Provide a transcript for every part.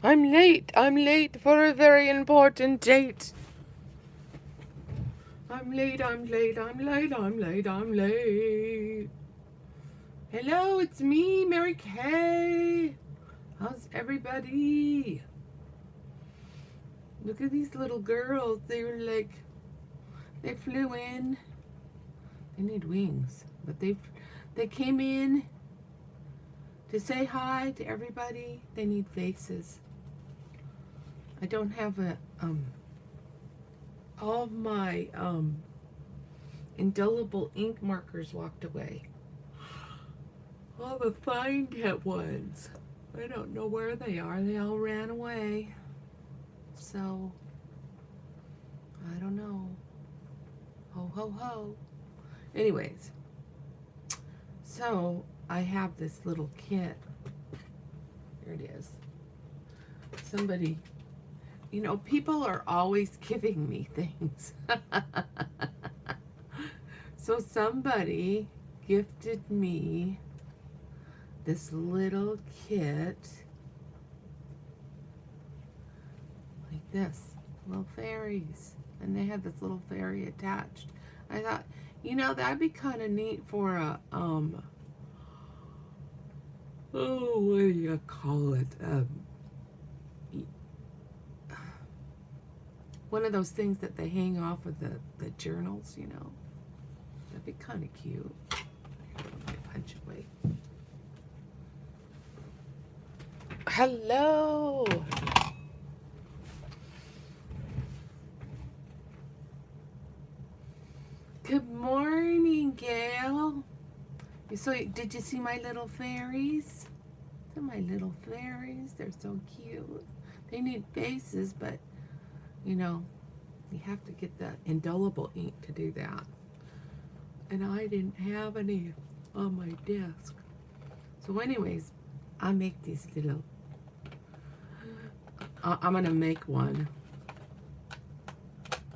I'm late. I'm late for a very important date. I'm late. I'm late. I'm late. I'm late. I'm late. Hello, it's me, Mary Kay. How's everybody? Look at these little girls. They flew in. They need wings, but they came in to say hi to everybody. They need faces. I don't have all of my indelible ink markers walked away. All the fine cat ones. I don't know where they are. They all ran away. So, I don't know. Ho, ho, ho. Anyways, so I have this little kit. Here it is. Somebody, people are always giving me things. So somebody gifted me this little kit, like this, little fairies, and they had this little fairy attached. I thought, that'd be kind of neat for a oh, what do you call it? One of those things that they hang off of the journals, That'd be kind of cute. Let me punch away. Hello. Good morning, Gail. So, did you see my little fairies? They're my little fairies. They're so cute. They need faces, but, you have to get the indelible ink to do that. And I didn't have any on my desk. So anyways, I make these little... I'm going to make one.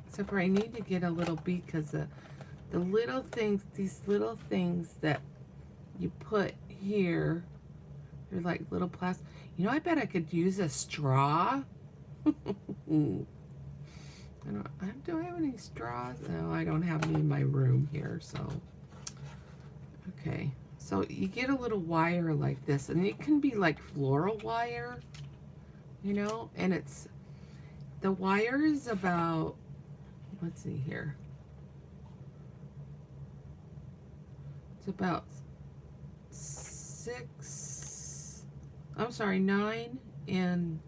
Except for I need to get a little bead because the little things, these little things that you put here, they're like little plastic. I bet I could use a straw. Do I have any straws? No, I don't have any in my room here, so. Okay, so you get a little wire like this, and it can be like floral wire, and the wire is about, let's see here. It's about 9 and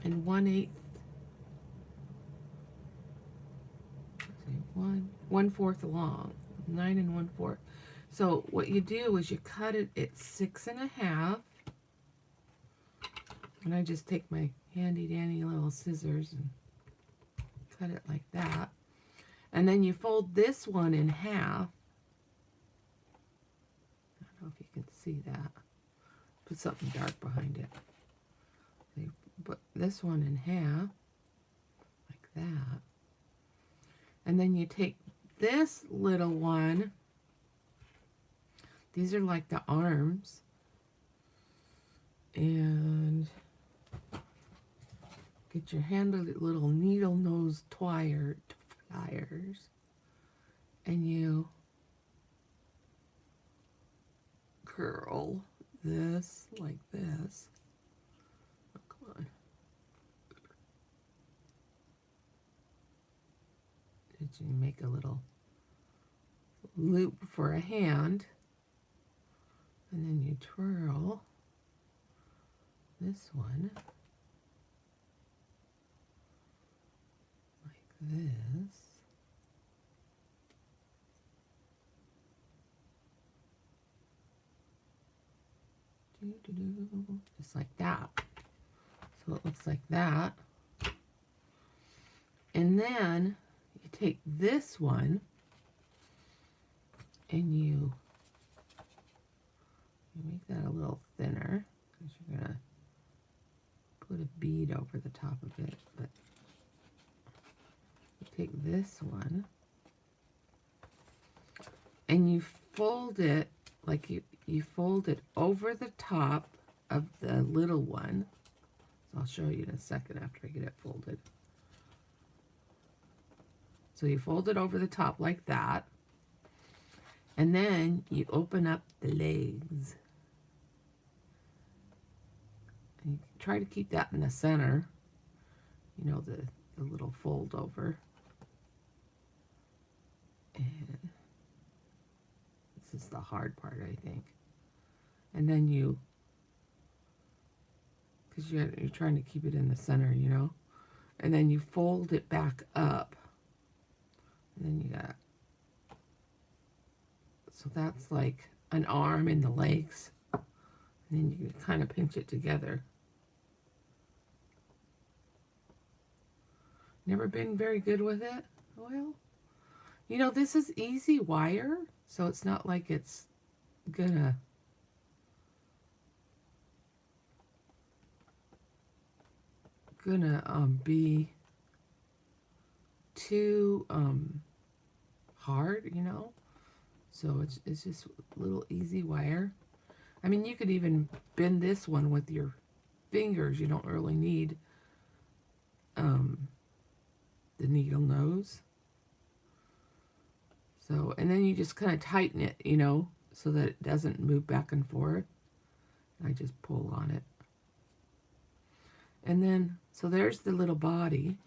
1/8. 1/4 long, 9 and 1/4. So what you do is you cut it at 6 1/2, and I just take my handy dandy little scissors and cut it like that. And then you fold this one in half. I don't know if you can see that. Put something dark behind it. So you put this one in half, like that. And then you take this little one. These are like the arms. And get your handy little needle nose pliers. And you curl this like this. Oh, come on. You make a little loop for a hand, and then you twirl this one like this. Just like that. So it looks like that. And then you take this one and you make that a little thinner because you're going to put a bead over the top of it. But you take this one and you fold it like you fold it over the top of the little one, I'll show you in a second after I get it folded. So you fold it over the top like that. And then you open up the legs. And you try to keep that in the center. You know, the little fold over. And this is the hard part, I think. And then you, because you're trying to keep it in the center, you know. And then you fold it back up. And then you got, so that's like an arm and the legs. And then you can kind of pinch it together. Never been very good with it? Well, you know, this is easy wire, so it's not like it's gonna be too hard, you know. So it's just a little easy wire. I mean, you could even bend this one with your fingers. You don't really need the needle nose. So, and then you just kind of tighten it, you know, so that it doesn't move back and forth. I just pull on it. And then, so there's the little body.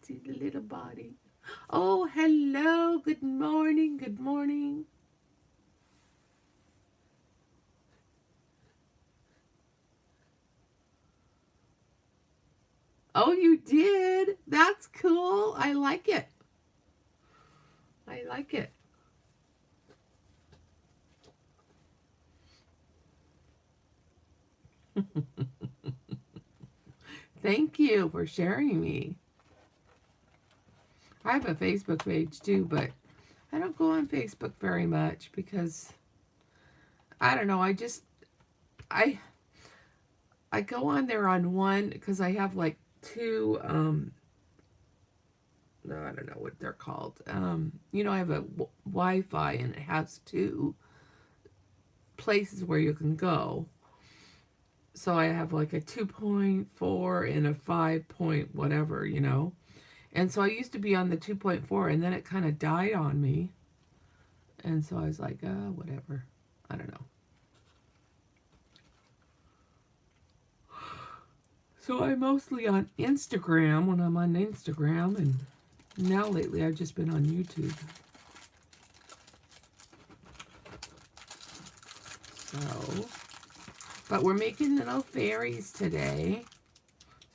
See the little body. Oh, hello. Good morning. Good morning. Oh, you did? That's cool. I like it. I like it. Thank you for sharing me. I have a Facebook page too, but I don't go on Facebook very much because I don't know. I go on there on one because I have like two no, I don't know what they're called. You know, I have a Wi-Fi and it has two places where you can go. So I have like a 2.4 and a 5 point whatever, you know. And so I used to be on the 2.4 and then it kind of died on me. And so I was like, whatever. I don't know. So I'm mostly on Instagram when I'm on Instagram, and now lately I've just been on YouTube. So, but we're making little fairies today.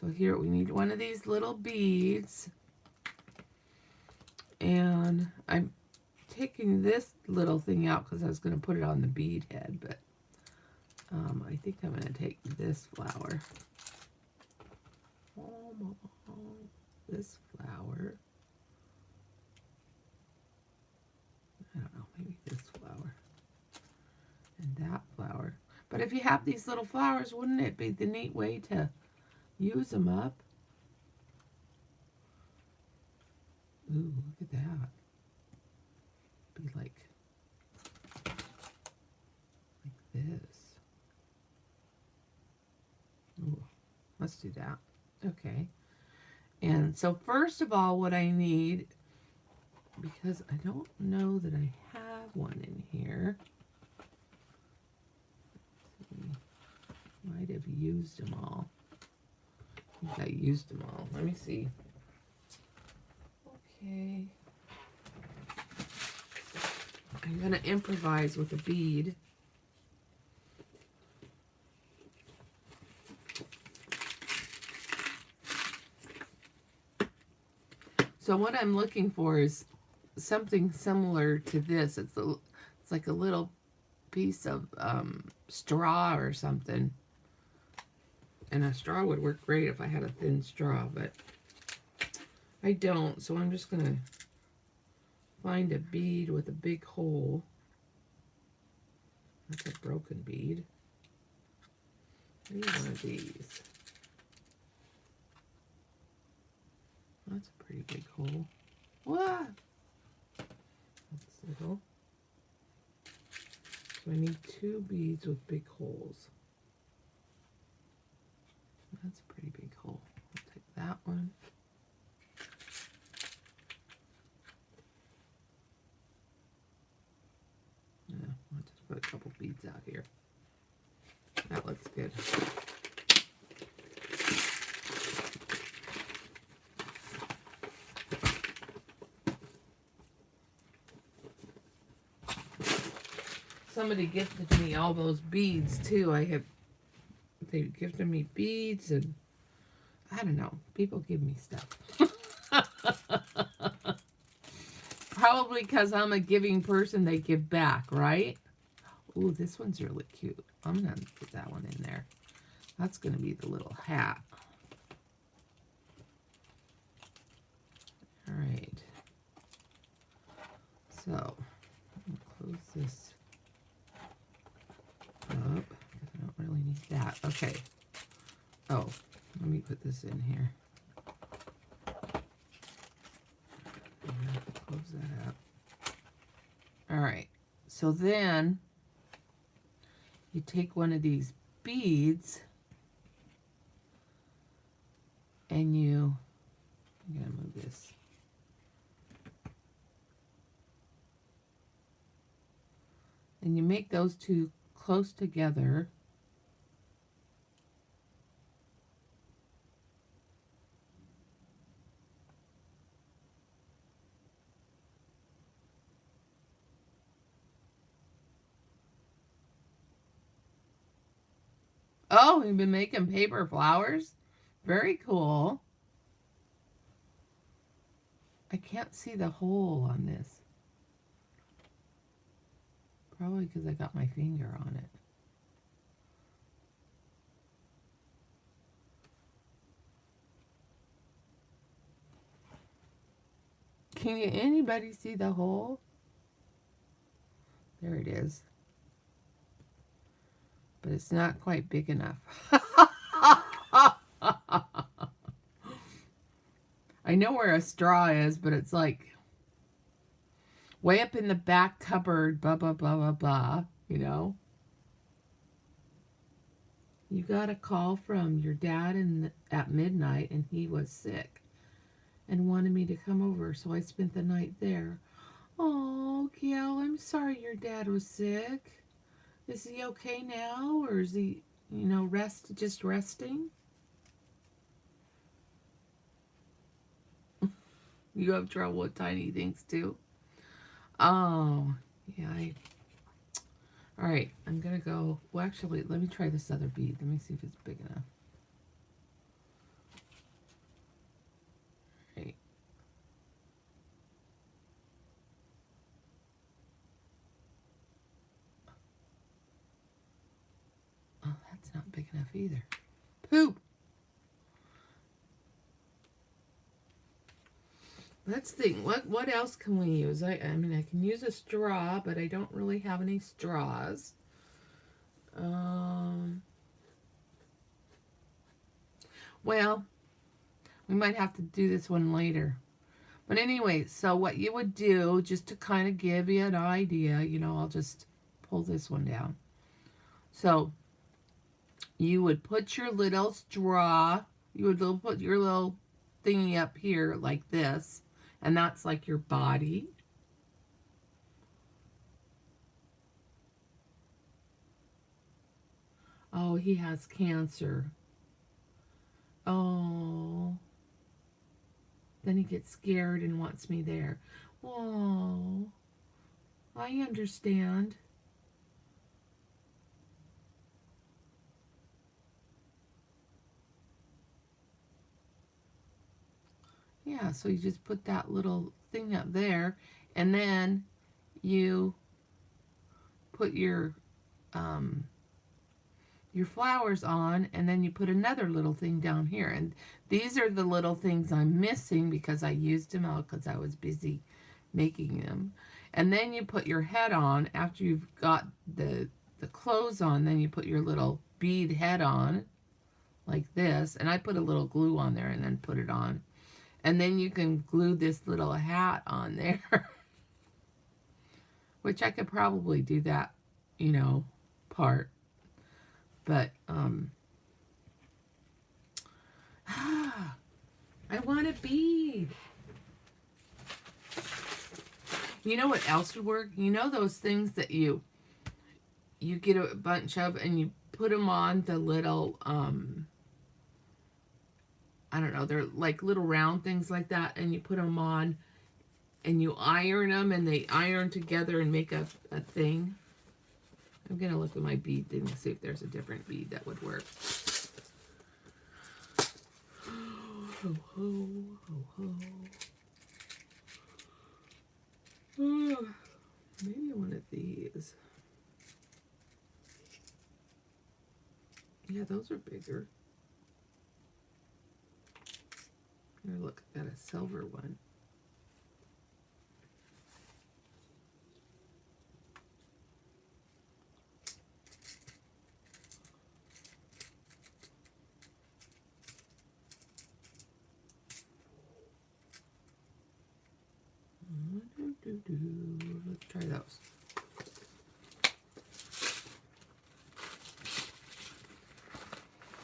So here we need one of these little beads. And I'm taking this little thing out because I was going to put it on the bead head, but I think I'm going to take this flower. This flower. I don't know, maybe this flower. And that flower. But if you have these little flowers, wouldn't it be the neat way to use them up? Ooh, look at that. Be like this. Ooh, let's do that. Okay. And so first of all, what I need, because I don't know that I have one in here. Might have used them all. I think I used them all. Let me see. Okay. I'm going to improvise with a bead. So what I'm looking for is something similar to this. It's like a little piece of straw or something. And a straw would work great if I had a thin straw, but I don't. So I'm just going to find a bead with a big hole. That's a broken bead. Maybe one of these. That's a pretty big hole. What? That's little. So I need two beads with big holes. That's that one. Yeah, I'll just put a couple beads out here. That looks good. Somebody gifted me all those beads too. They gifted me beads, and I don't know. People give me stuff. Probably because I'm a giving person, they give back, right? Ooh, this one's really cute. I'm going to put that one in there. That's going to be the little hat. All right. So, I'm going to close this up. I don't really need that. Okay. Oh, let me put this in here. Close that up. All right. So then you take one of these beads and I'm going to move this. And you make those two close together. Oh, you've been making paper flowers? Very cool. I can't see the hole on this. Probably because I got my finger on it. Can anybody see the hole? There it is. But it's not quite big enough. I know where a straw is, but it's like way up in the back cupboard, blah, blah, blah, blah, blah, you know. You got a call from your dad at midnight, and he was sick and wanted me to come over, so I spent the night there. Oh, Gail, I'm sorry your dad was sick. Is he okay now, or is he, just resting? You have trouble with tiny things, too? Oh, yeah. All right, I'm going to go. Well, actually, let me try this other bead. Let me see if it's big enough. All right. Oh, that's not big enough either. Poop! Let's think. What else can we use? I mean, I can use a straw, but I don't really have any straws. Well, we might have to do this one later. But anyway, so what you would do, just to kind of give you an idea, I'll just pull this one down. So you would put your little straw, you would put your little thingy up here like this. And that's like your body. Oh, he has cancer. Oh. Then he gets scared and wants me there. Oh. I understand. Yeah, so you just put that little thing up there, and then you put your flowers on, and then you put another little thing down here. And these are the little things I'm missing because I used them out because I was busy making them. And then you put your head on after you've got the clothes on. Then you put your little bead head on like this, and I put a little glue on there and then put it on. And then you can glue this little hat on there. Which I could probably do that, part. But, I want a bead. You know what else would work? You know those things that you get a bunch of and you put them on the little, I don't know, they're like little round things like that, and you put them on and you iron them and they iron together and make a thing. I'm going to look at my bead thing to see if there's a different bead that would work. Ho, ho, ho, ho. Oh, maybe one of these. Yeah, those are bigger. Here, look, I got a silver one. Let's try those.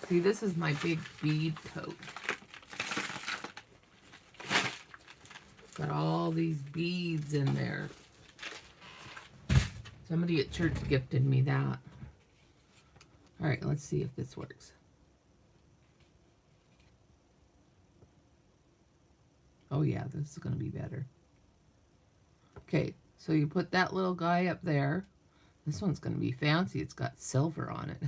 See, this is my big bead coat. Got all these beads in there. Somebody at church gifted me that. All right, let's see if this works. Oh yeah, this is going to be better. Okay, so you put that little guy up there. This one's going to be fancy. It's got silver on it.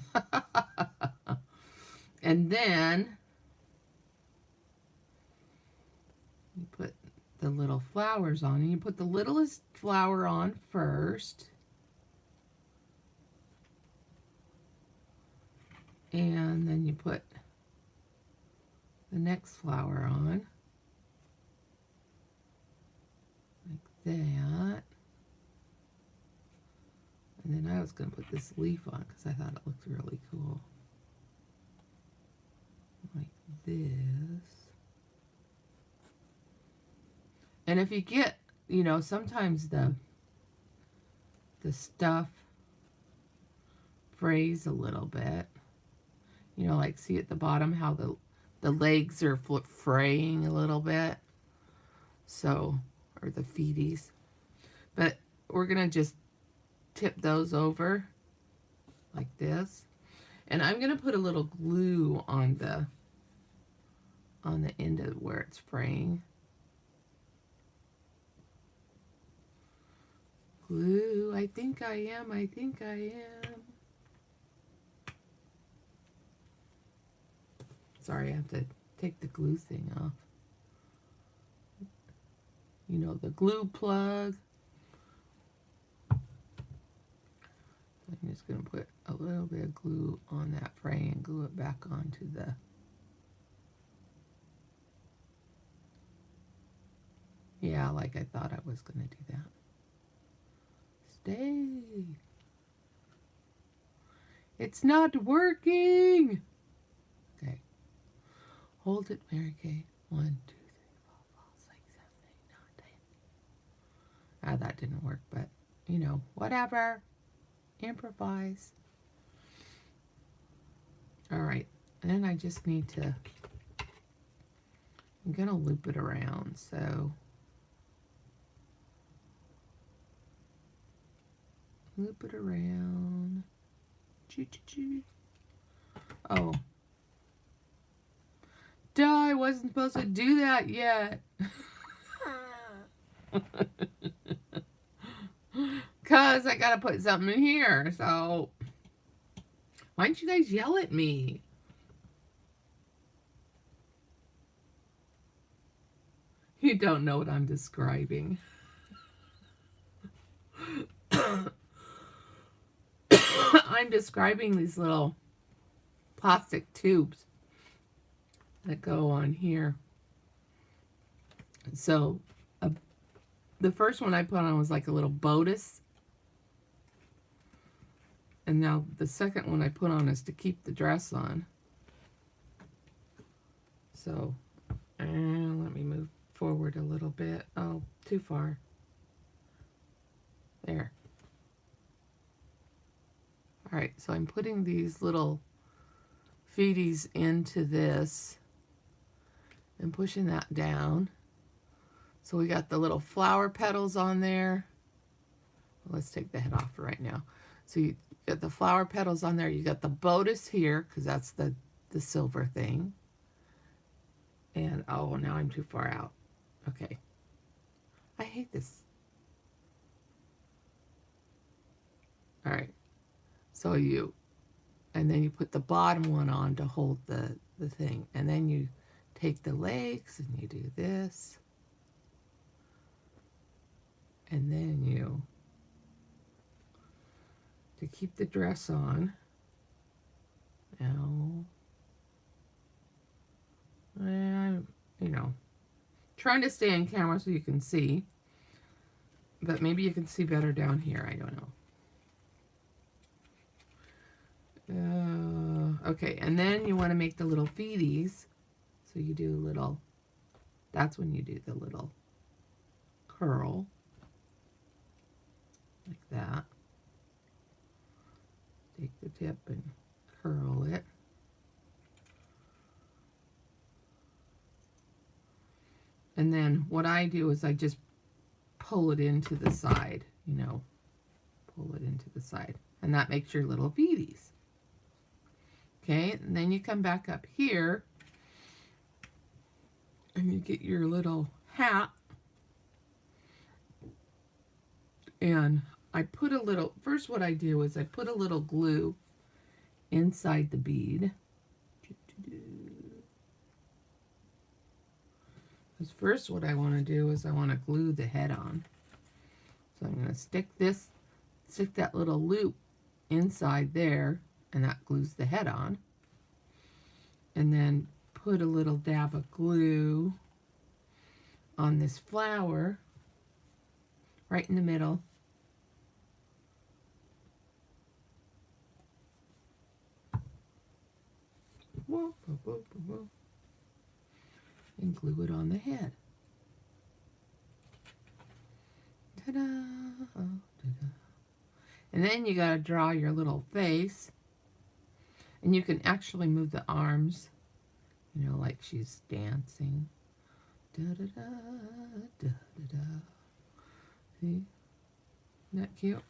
And then you put the little flowers on. And you put the littlest flower on first. And then you put the next flower on. Like that. And then I was going to put this leaf on because I thought it looked really cool. Like this. And if you get, you know, sometimes the stuff frays a little bit. You know, like see at the bottom how the legs are fraying a little bit. So, or the feeties. But we're going to just tip those over like this. And I'm going to put a little glue on the end of where it's fraying. Glue, I think I am. Sorry, I have to take the glue thing off. You know, the glue plug. I'm just going to put a little bit of glue on that frame and glue it back onto the... Yeah, like I thought I was going to do that. Stay. It's not working. Okay. Hold it, Mary Kay. 1, 2, 3, 4, 5, 6, 7, 8, 9, 10. Ah, that didn't work, but, you know, whatever. Improvise. All right. And then I just need to... I'm going to loop it around, so... Loop it around. Choo-choo-choo. Oh. Duh, I wasn't supposed to do that yet. Because I got to put something in here, so... Why don't you guys yell at me? You don't know what I'm describing. I'm describing these little plastic tubes that go on here. So the first one I put on was like a little bodice. And now the second one I put on is to keep the dress on. So, let me move forward a little bit. Oh, too far. There. All right, so I'm putting these little feeties into this. and pushing that down. So we got the little flower petals on there. Let's take the head off right now. So you got the flower petals on there. You got the bodice here, because that's the silver thing. And, oh, now I'm too far out. Okay. I hate this. All right. So and then you put the bottom one on to hold the thing. And then you take the legs and you do this. And then to keep the dress on. Now, I'm, trying to stay in camera so you can see. But maybe you can see better down here. I don't know. Okay, and then you want to make the little feeties. So you do a little, that's when you do the little curl. Like that. Take the tip and curl it. And then what I do is I just pull it into the side, pull it into the side. And that makes your little beaties. Okay, and then you come back up here and you get your little hat. And I put a little, first what I do is I put a little glue inside the bead. Because first what I want to do is I want to glue the head on. So I'm going to stick that little loop inside there, and that glues the head on. And then put a little dab of glue on this flower right in the middle. And glue it on the head. Ta-da! Ta-da. And then you got to draw your little face. And you can actually move the arms, like she's dancing. Da-da-da, da-da-da. See? Isn't that cute?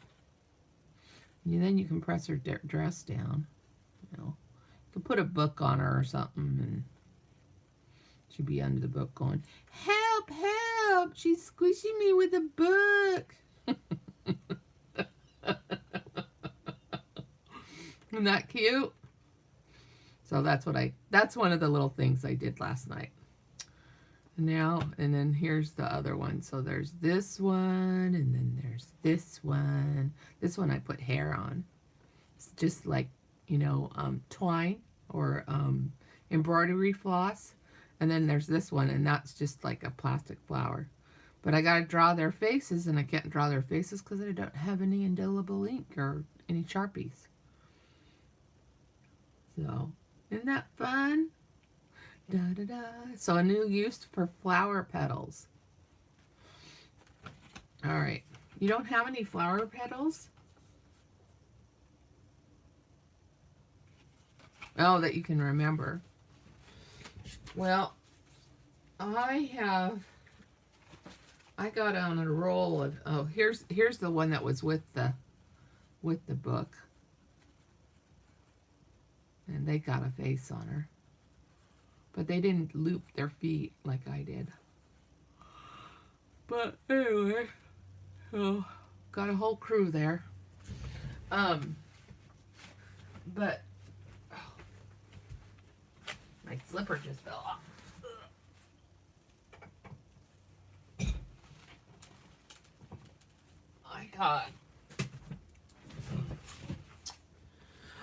And then you can press her dress down. You can put a book on her or something, and she'd be under the book going, "Help, help! She's squishing me with a book." Isn't that cute? So that's one of the little things I did last night. And then here's the other one. So there's this one, and then there's this one. This one I put hair on. It's just like, twine or embroidery floss. And then there's this one, and that's just like a plastic flower. But I got to draw their faces, and I can't draw their faces because I don't have any indelible ink or any Sharpies. So, isn't that fun? Da, da, da. So a new use for flower petals. All right. You don't have any flower petals? Oh, that you can remember. Well, I got on a roll of, here's the one that was with the book. And they got a face on her. But they didn't loop their feet like I did. But anyway, so got a whole crew there. But my slipper just fell off.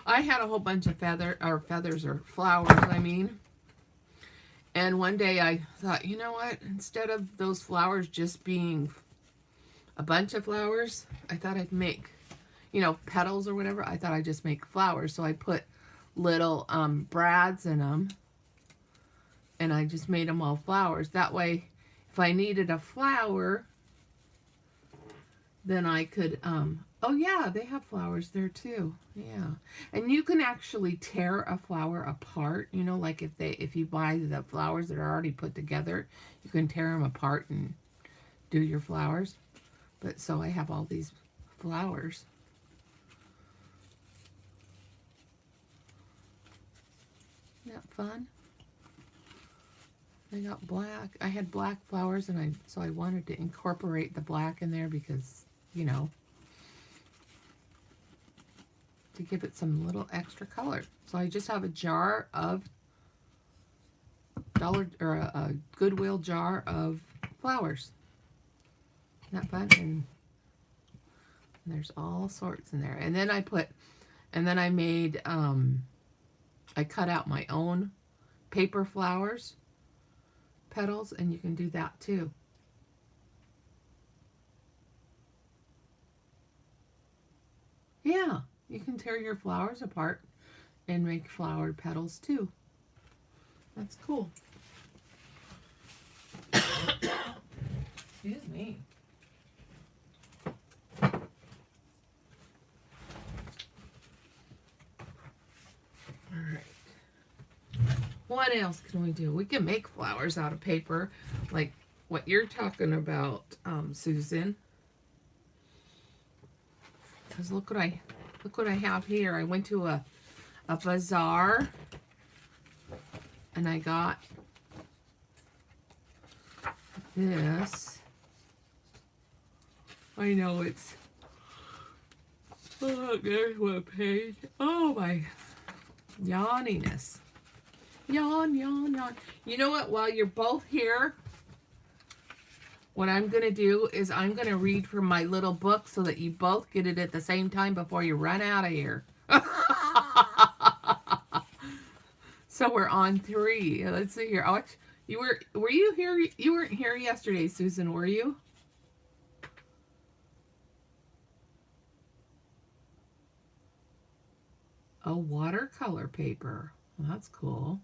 I had a whole bunch of feathers or flowers, I mean. And one day I thought, you know what? Instead of those flowers just being a bunch of flowers, I thought I'd make, petals or whatever. I thought I'd just make flowers. So I put little brads in them. And I just made them all flowers. That way, if I needed a flower, then I could Oh yeah, they have flowers there too. Yeah. And you can actually tear a flower apart, you know, like if you buy the flowers that are already put together, you can tear them apart and do your flowers. But so I have all these flowers. Isn't that fun? I got black. I had black flowers and so I wanted to incorporate the black in there because, you know, to give it some little extra color. So I just have a jar of a Goodwill jar of flowers. Isn't that fun? And there's all sorts in there. And then I made, I cut out my own paper flowers, petals, and you can do that too. Yeah, you can tear your flowers apart and make flowered petals too. That's cool. Excuse me. What else can we do? We can make flowers out of paper, like what you're talking about, Susan. Because look what I have here. I went to a bazaar and I got this. I know it's, oh, there's one page. Oh my yawniness. Yawn, yawn, yawn. You know what? While you're both here, what I'm going to do is I'm going to read from my little book so that you both get it at the same time before you run out of here. So we're on 3. Let's see here. Oh, were you here? You weren't here yesterday, Susan, were you? Oh, watercolor paper. Well, that's cool.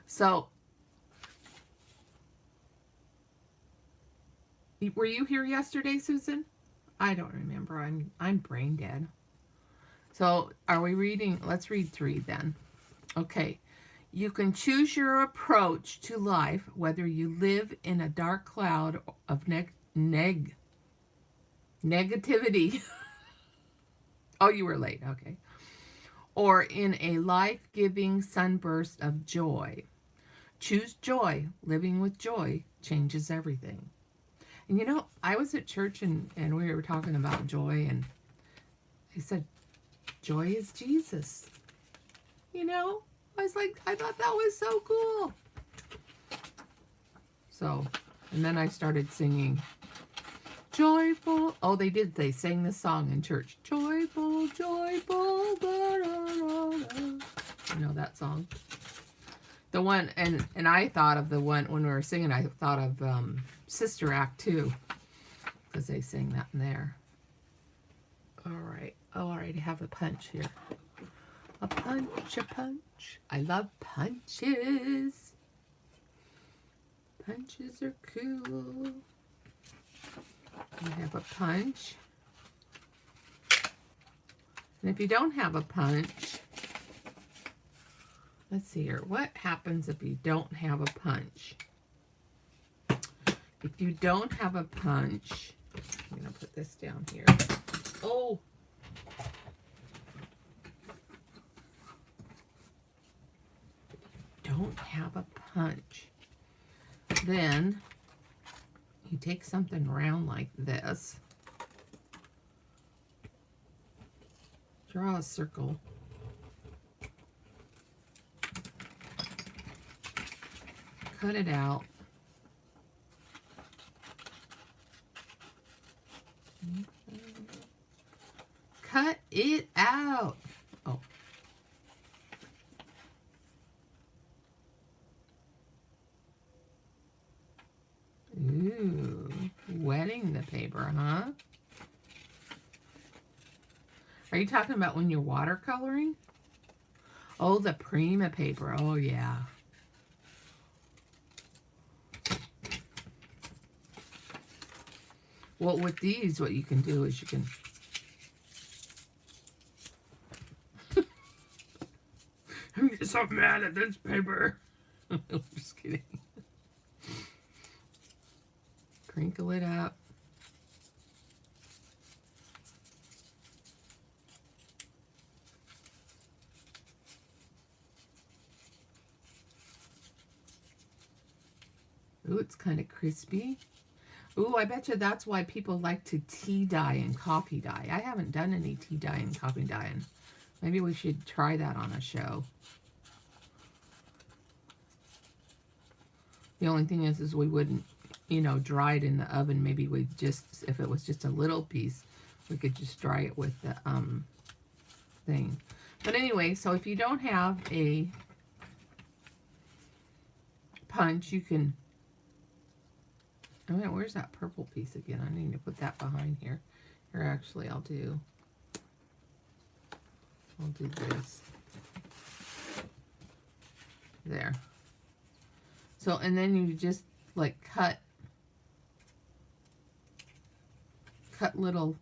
So, were you here yesterday, Susan? I don't remember. I'm brain dead. So, are we reading? Let's read 3 then. Okay. You can choose your approach to life, whether you live in a dark cloud of negativity. Oh, you were late. Okay. Or in a life-giving sunburst of joy. Choose joy. Living with joy changes everything. And you know, I was at church and we were talking about joy, and they said, joy is Jesus. You know, I thought that was so cool. So, and then I started singing, joyful. Oh, they sang this song in church. Joyful, joyful, da, da, da, da. You know that song? The one, and I thought of the one, when we were singing, I thought of Sister Act 2, because they sing that in there. All right. Oh, all right, I have a punch here. A punch, a punch. I love punches. Punches are cool. You have a punch. And if you don't have a punch, let's see here. What happens if you don't have a punch? If you don't have a punch, I'm going to put this down here. Oh! Don't have a punch. Then you take something round like this. Draw a circle. Cut it out. Cut it out. Oh. Ooh, wetting the paper, huh? Are you talking about when you're watercoloring? Oh, the Prima paper. Oh, yeah. Well, with these, what you can do is you can get so mad at this paper. I'm just kidding. Crinkle it up. Ooh, it's kind of crispy. Ooh, I bet you that's why people like to tea dye and coffee dye. I haven't done any tea dye and coffee dyeing. Maybe we should try that on a show. The only thing is we wouldn't, you know, dry it in the oven. Maybe we just, if it was just a little piece, we could just dry it with the thing. But anyway, so if you don't have a punch, you can, oh, wait, where's that purple piece again? I need to put that behind here. Here, actually, I'll do this. There. So, and then you just like cut little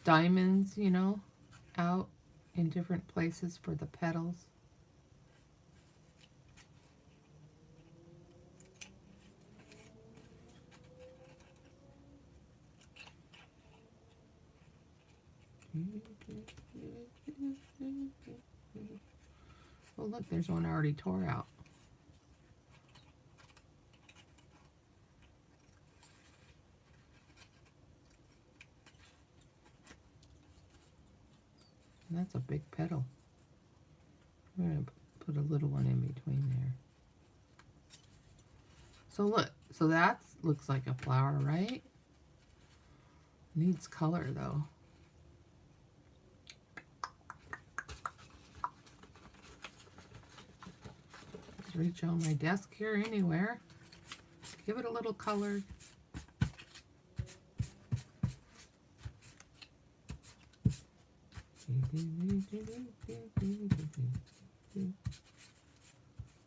diamonds, you know, out in different places for the petals. Oh, look, there's one already tore out. And that's a big petal. I'm going to put a little one in between there. So look, so that looks like a flower, right? Needs color though. Just reach on my desk here anywhere. Give it a little color.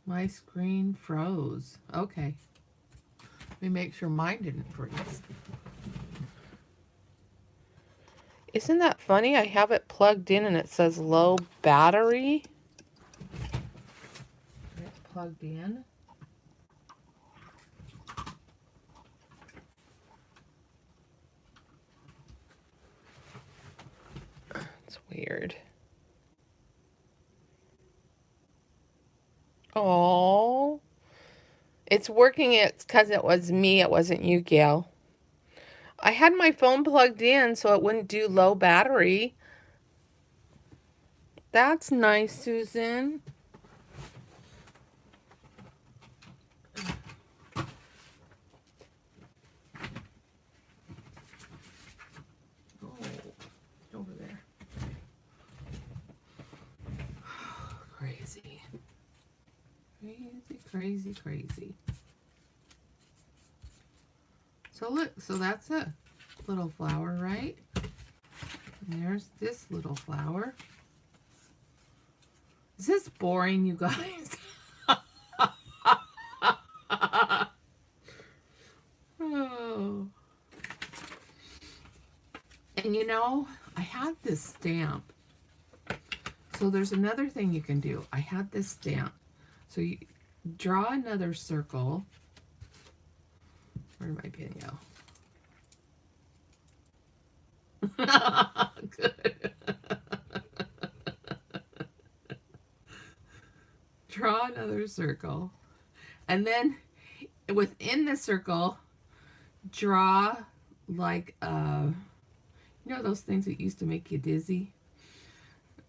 My screen froze. Okay. Let me make sure mine didn't freeze. Isn't that funny? I have it plugged in and it says low battery. It's plugged in. It's weird. Oh, it's working. It's because it was me. It wasn't you, Gail. I had my phone plugged in so it wouldn't do low battery. That's nice, Susan. Oh, over there. Crazy. Crazy, crazy, crazy. So look, so that's a little flower, right? And there's this little flower. Is this boring, you guys? Oh. And you know, I had this stamp. So there's another thing you can do. I had this stamp. So you draw another circle. Where did my pen go? Good. Draw another circle. And then within the circle, draw like, you know those things that used to make you dizzy?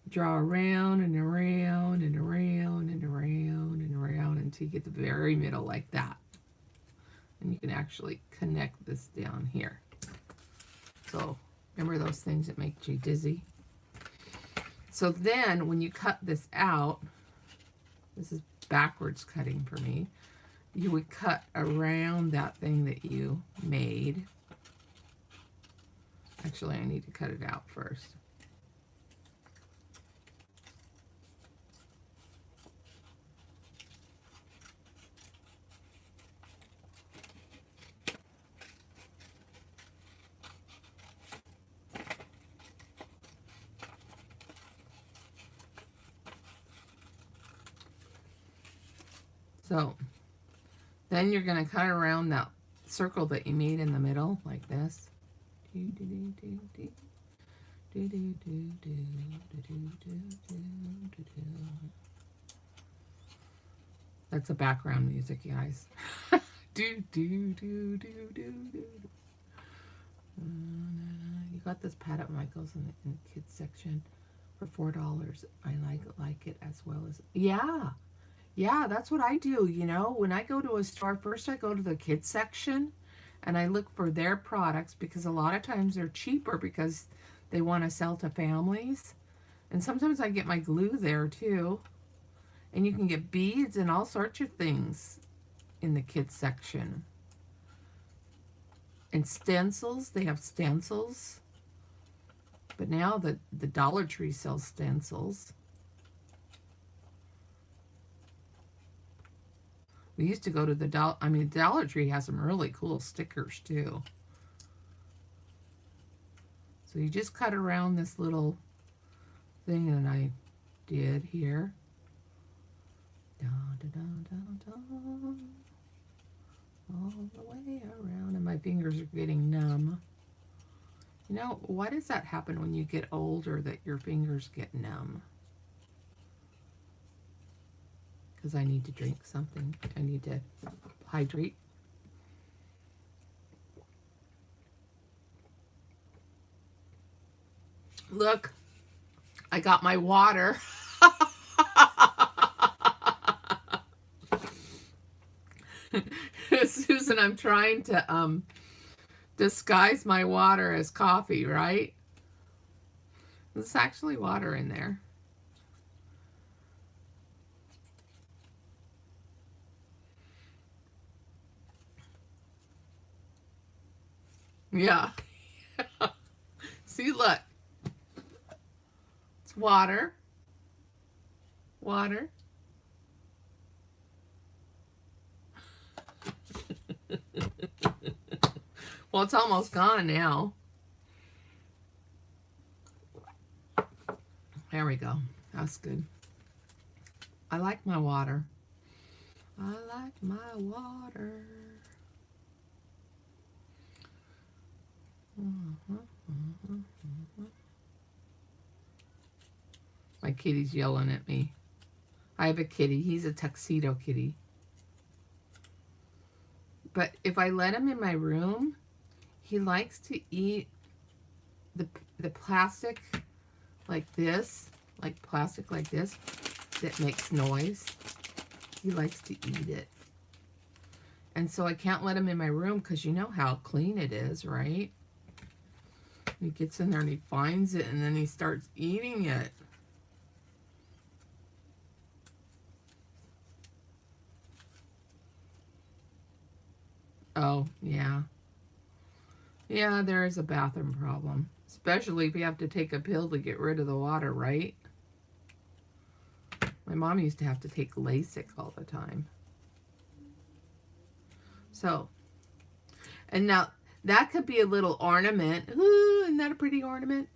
Draw around and around and around and around and around until you get the very middle like that. And you can actually connect this down here. So remember those things that make you dizzy? So then when you cut this out, this is backwards cutting for me, you would cut around that thing that you made. Actually, I need to cut it out first. So then you're going to cut around that circle that you made in the middle like this. That's a background music, guys. Do do do do do do. You got this pad at Michael's in the kids section for $4. I like it as well as yeah. That's what I do. You know, when I go to a store, first I go to the kids section and I look for their products because a lot of times they're cheaper because they want to sell to families. And sometimes I get my glue there too. And you can get beads and all sorts of things in the kids section. And stencils, they have stencils. But now the Dollar Tree sells stencils. We used to go to the Dollar Tree has some really cool stickers too. So you just cut around this little thing that I did here. Da, da, da, da, da. All the way around, and my fingers are getting numb. You know, why does that happen when you get older, that your fingers get numb? Because I need to drink something. I need to hydrate. Look, I got my water. Susan, I'm trying to disguise my water as coffee, right? There's actually water in there. Yeah. See, look. It's water. Water. Well, it's almost gone now. There we go. That's good. I like my water. I like my water. My kitty's yelling at me. I have a kitty. He's a tuxedo kitty. But if I let him in my room, he likes to eat the plastic like this, like plastic like this, that makes noise. He likes to eat it. And so I can't let him in my room because you know how clean it is, right? He gets in there and he finds it and then he starts eating it. Oh, yeah. Yeah, there is a bathroom problem. Especially if you have to take a pill to get rid of the water, right? My mom used to have to take LASIK all the time. So, and now that could be a little ornament. Ooh, isn't that a pretty ornament?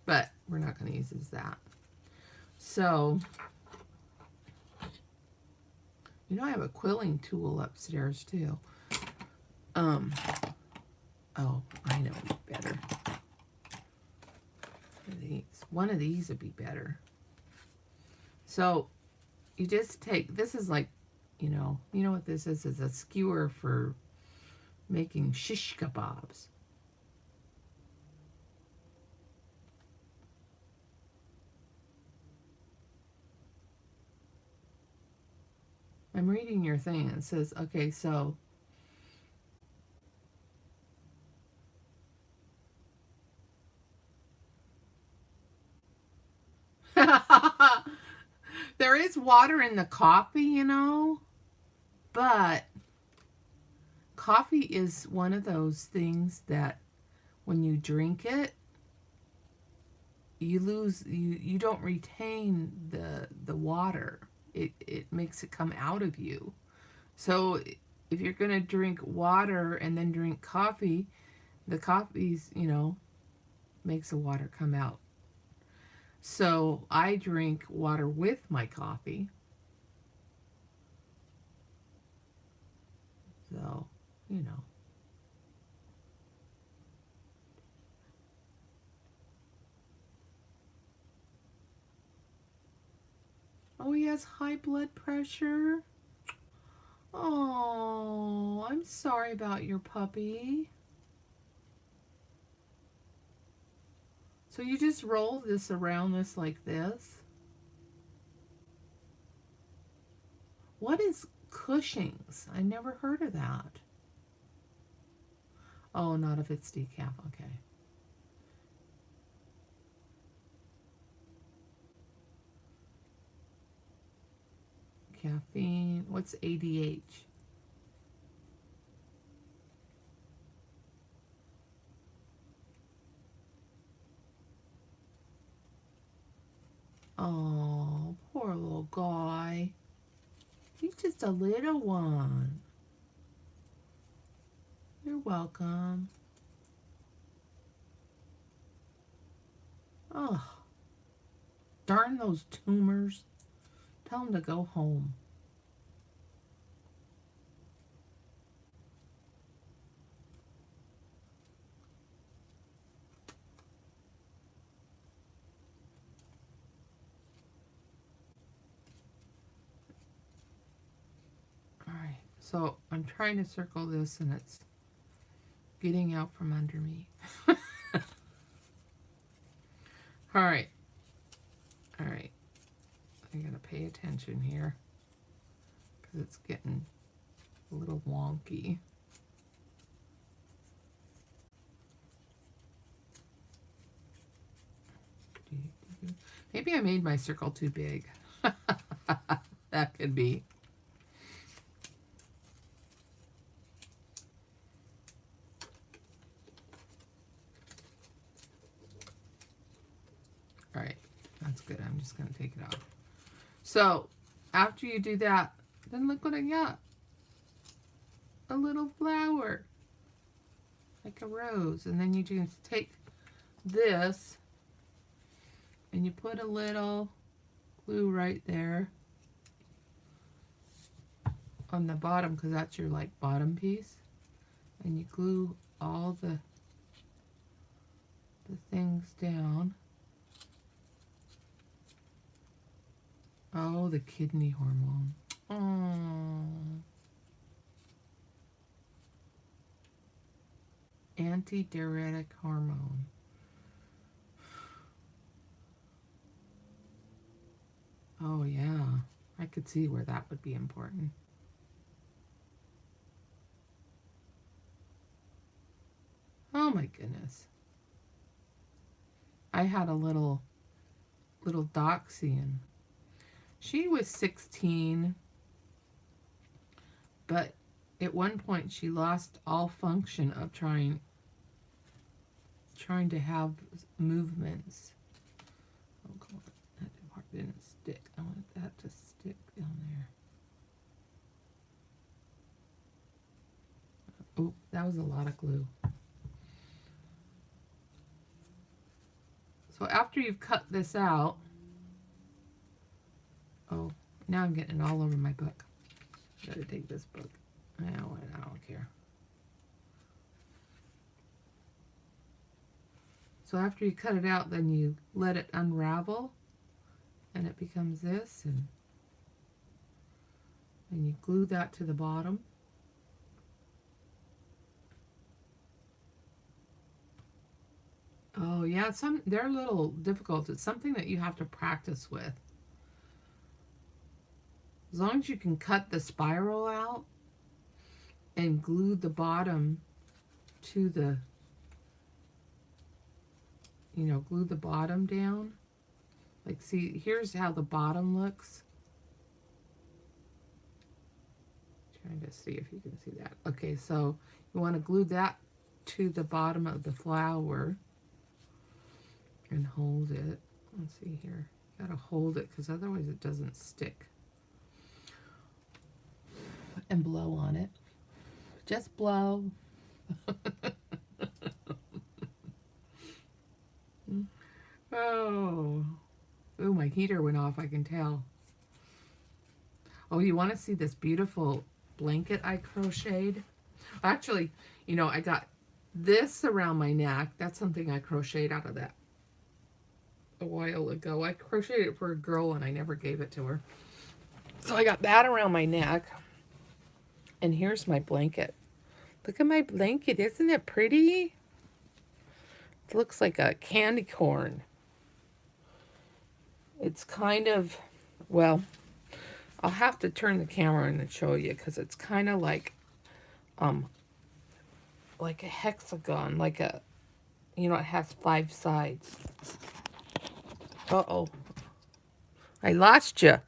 But we're not going to use it as that. So, you know, I have a quilling tool upstairs too. Oh, I know better. One of these would be better. So, you just take, this is like, you know what this is? It's a skewer for making shish kebabs. I'm reading your thing and it says, okay, so there is water in the coffee, you know, but coffee is one of those things that when you drink it, you don't retain the water. It makes it come out of you. So if you're going to drink water and then drink coffee, the coffee's, you know, makes the water come out. So I drink water with my coffee. So, you know. Oh, he has high blood pressure. Oh, I'm sorry about your puppy. So you just roll this around this like this? What is Cushing's? I never heard of that. Oh, not if it's decaf. Okay. Caffeine. What's ADH? Oh, poor little guy. He's just a little one. You're welcome. Oh, darn those tumors. Tell him to go home. Alright, so I'm trying to circle this and it's getting out from under me. Alright. Alright. I gotta pay attention here because it's getting a little wonky. Maybe I made my circle too big. That could be. All right, that's good. I'm just going to take it off. So after you do that, then look what I got. A little flower, like a rose. And then you just take this and you put a little glue right there on the bottom because that's your like bottom piece. And you glue all the things down. Oh, the kidney hormone. Oh. Antidiuretic hormone. Oh, yeah. I could see where that would be important. Oh, my goodness. I had a little dachshund. She was 16, but at one point she lost all function of trying to have movements. Oh God, that part didn't stick. I want that to stick down there. Oh, that was a lot of glue. So after you've cut this out, oh, now I'm getting it all over my book. Gotta take this book. I don't care. So after you cut it out, then you let it unravel, and it becomes this, and you glue that to the bottom. Oh yeah, they're a little difficult. It's something that you have to practice with. As long as you can cut the spiral out and glue the bottom to the, glue the bottom down. Like, see, here's how the bottom looks. Trying to see if you can see that. Okay, so you want to glue that to the bottom of the flower and hold it. Let's see here. You gotta hold it because otherwise it doesn't stick. And blow on it. Just blow. Oh. Ooh, my heater went off, I can tell. Oh, you want to see this beautiful blanket I crocheted. Actually, you know, I got this around my neck. That's something I crocheted out of that a while ago. I crocheted it for a girl and I never gave it to her. So I got that around my neck. And here's my blanket. Look at my blanket. Isn't it pretty? It looks like a candy corn. It's kind of, well, I'll have to turn the camera on and show you because it's kind of like a hexagon, like a, you know, it has 5 sides. Uh-oh. I lost you.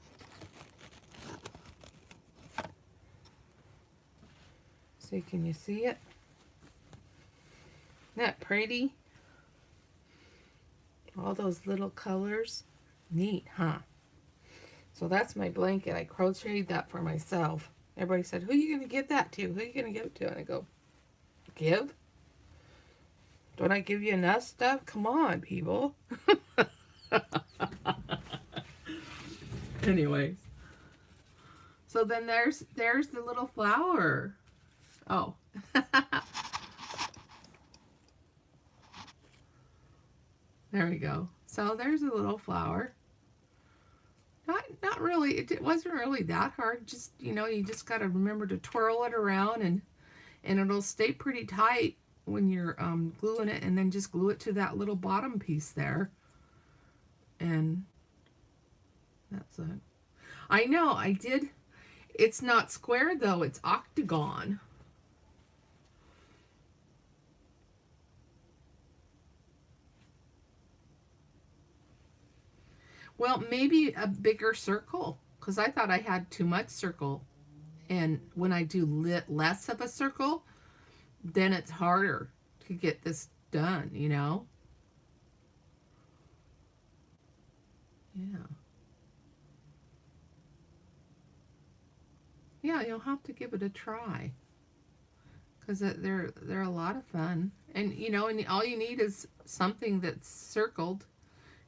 See, can you see it? Isn't that pretty? All those little colors. Neat, huh? So that's my blanket. I crocheted that for myself. Everybody said, who are you going to give that to? Who are you going to give it to? And I go, give? Don't I give you enough stuff? Come on, people. Anyways. So then there's the little flower. Oh. There we go. So there's a little flower. Not really, it wasn't really that hard. Just, you know, you just got to remember to twirl it around and it'll stay pretty tight when you're gluing it, and then just glue it to that little bottom piece there. And that's it. I know, I did. It's not square though, it's octagon. Well, maybe a bigger circle, because I thought I had too much circle. And when I do less of a circle, then it's harder to get this done, you know? Yeah. Yeah, you'll have to give it a try. Because they're a lot of fun. And, you know, and all you need is something that's circled.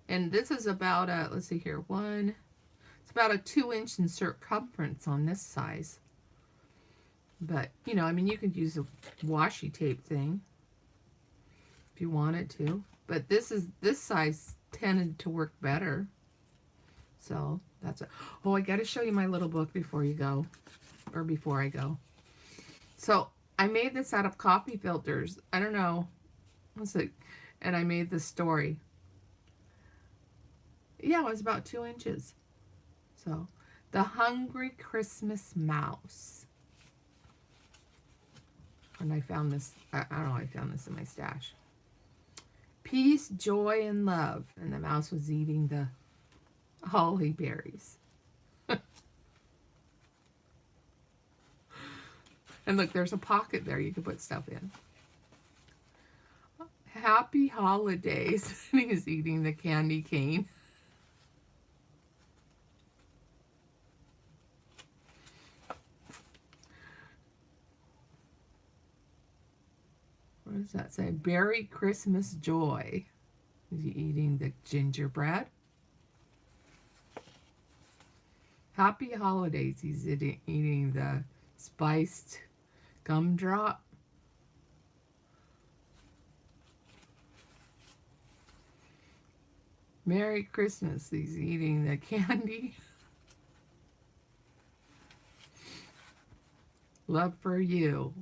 And this is about a, let's see here, it's about a 2-inch in circumference on this size. But, you know, I mean, you could use a washi tape thing if you wanted to. But this size tended to work better. So, that's it. Oh, I got to show you my little book before you go. Or before I go. So, I made this out of coffee filters. I don't know. Let's see. And I made this story. Yeah, it was about 2 inches. So, The Hungry Christmas Mouse. And I found this, I don't know, I found this in my stash. Peace, joy, and love. And the mouse was eating the holly berries. And look, there's a pocket there you can put stuff in. Happy holidays. And he's eating the candy cane. What does that say? Merry Christmas joy. Is he eating the gingerbread? Happy holidays. He's eating the spiced gumdrop. Merry Christmas. He's eating the candy. Love for you.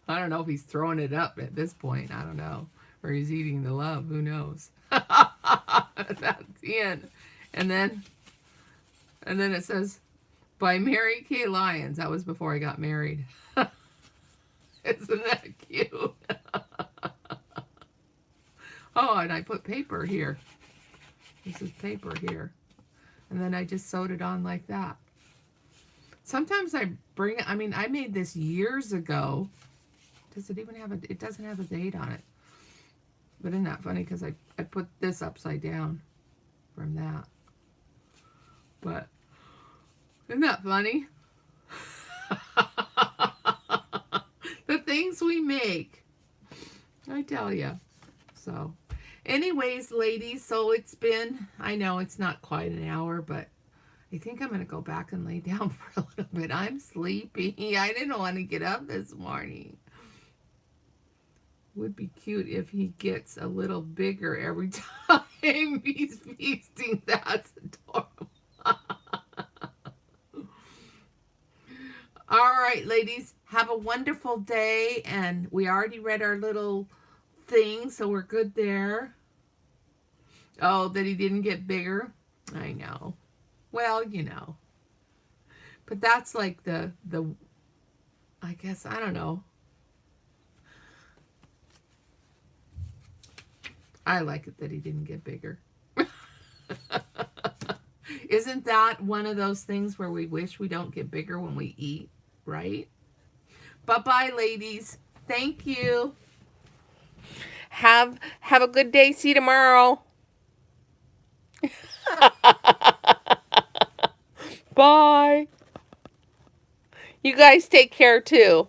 I don't know if he's throwing it up at this point. I don't know. Or he's eating the love. Who knows? That's the end. And then it says, by Mary Kay Lyons. That was before I got married. Isn't that cute? Oh, and I put paper here. This is paper here. And then I just sewed it on like that. Sometimes I bring it, I mean, I made this years ago. Does it even have it doesn't have a date on it. But isn't that funny? Because I put this upside down from that. But isn't that funny? The things we make. I tell you. So, anyways, ladies, so it's been, I know it's not quite an hour, but I think I'm going to go back and lay down for a little bit. I'm sleepy. I didn't want to get up this morning. Would be cute if he gets a little bigger every time he's feasting. That's adorable. All right, ladies, have a wonderful day. And we already read our little thing, so we're good there. Oh, that he didn't get bigger? I know. Well, you know. But that's like the I guess, I don't know. I like it that he didn't get bigger. Isn't that one of those things where we wish we don't get bigger when we eat, right? Bye-bye, ladies. Thank you. Have a good day. See you tomorrow. Bye. You guys take care too.